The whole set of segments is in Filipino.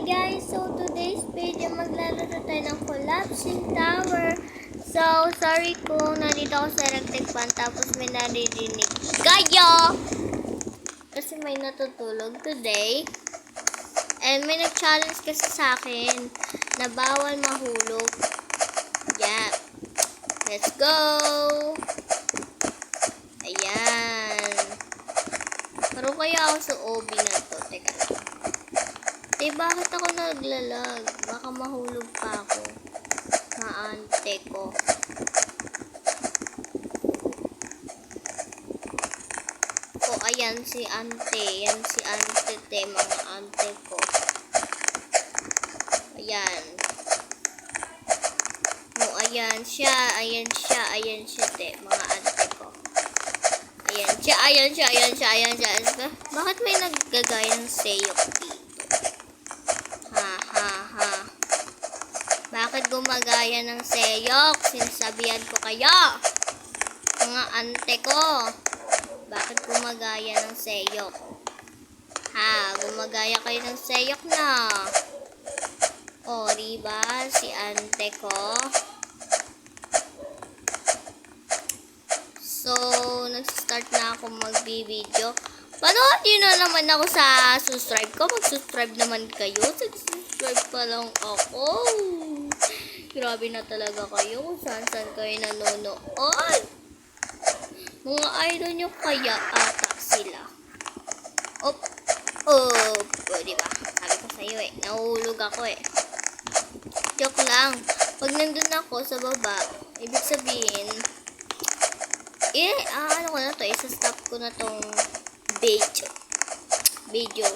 guys, so today's video maglalaro tayo ng collapsing tower. So, sorry kung nandito ako sa electric fan tapos may naririnig kayo. Kasi may natutulog today. And may nag-challenge kasi sa akin na bawal mahulog. Yeah. Let's go! Ayan. Pero kaya ako sa OB na to. Teka lang. Bakit ako naglalag? Baka mahulog pa ako. Maante ko. Oh, ayan si ante. Yan si ante te, mga ante ko. Ayan. Oh, ayan siya. Ayan siya. Ayan siya te, mga ante ko. Ayan siya. Ayan siya. Ayan siya. Ayan siya. Bakit may naggagaya ng seyok dito? Bakit gumagaya ng seyok? Sinasabihan ko kayo. Mga ante ko. Bakit gumagaya ng seyok? Ha, gumagaya kayo ng seyok na. O, diba? Si ante ko. So, nag-start na ako mag-video. Panood nyo na naman ako sa subscribe ko. Mag-subscribe naman kayo. Subscribe pa lang ako. Grabe na talaga kayo kung saan kayo nanonood. Mga idol nyo kaya ata sila. Op. Diba? Sabi ko sa'yo nahulog ako Joke lang. Pag nandun ako sa baba, ibig sabihin, ano ko na to, isa-stop ko na tong video.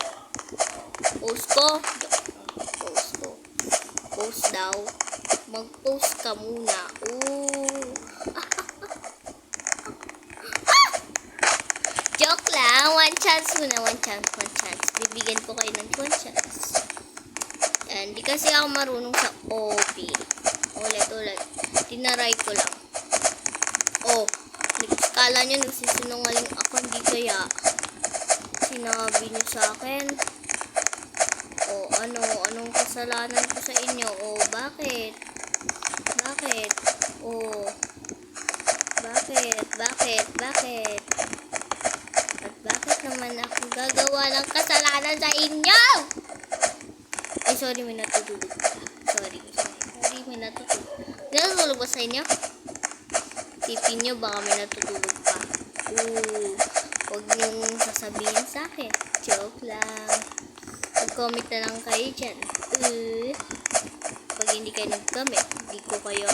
Post ko. Post daw. Mag-post ka muna. Joke lang. One chance muna. One chance. Bibigyan ko kayo ng one chance. Yan. Di kasi ako marunong sa OP. Ulit. Tinaray ko lang. Kala nyo nagsisinungaling ako. Hindi kaya sinabi nyo sa akin. Anong kasalanan ko sa inyo? Bakit? Bakit? At bakit naman ako gagawa ng kasalanan sa inyo? Ay, sorry, may natutulog pa. Sorry, may natutulog. Natutulog ba sa inyo? Tipin nyo, baka may natutulog pa. Huwag niyong sasabihin sa akin. Joke lang. Mag-comment na lang kayo dyan. Pag hindi kayo nag-comment, hindi ko kayo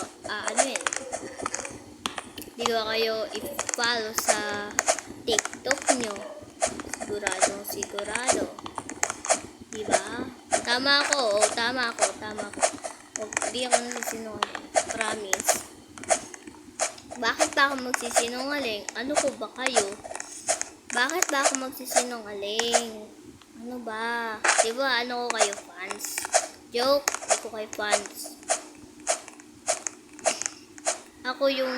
hindi ko kayo i-follow sa TikTok nyo. Sigurado. Diba? Tama ako. Hindi ako nagsisinungaling. Promise. Bakit ba ako magsisinungaling? Ano ko ba kayo? Bakit ba ako magsisinungaling? Ano ba? Diba ano ko kayo fans? Joke, hindi ko kayo fans. Ako yung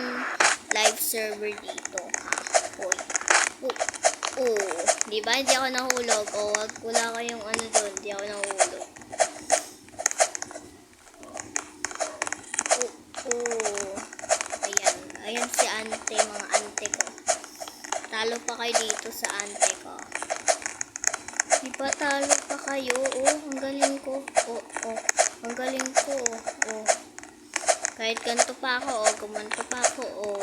live server dito. Diba? Hindi ako nahulog. Wala kayong doon. Hindi ako nahulog. Ayan si ante, mga ante ko. Talo pa kayo dito sa ante ko. Diba talo pa kayo? Ang galing ko. Ang galing ko. Kahit ganito pa ako, gumanto pa ako.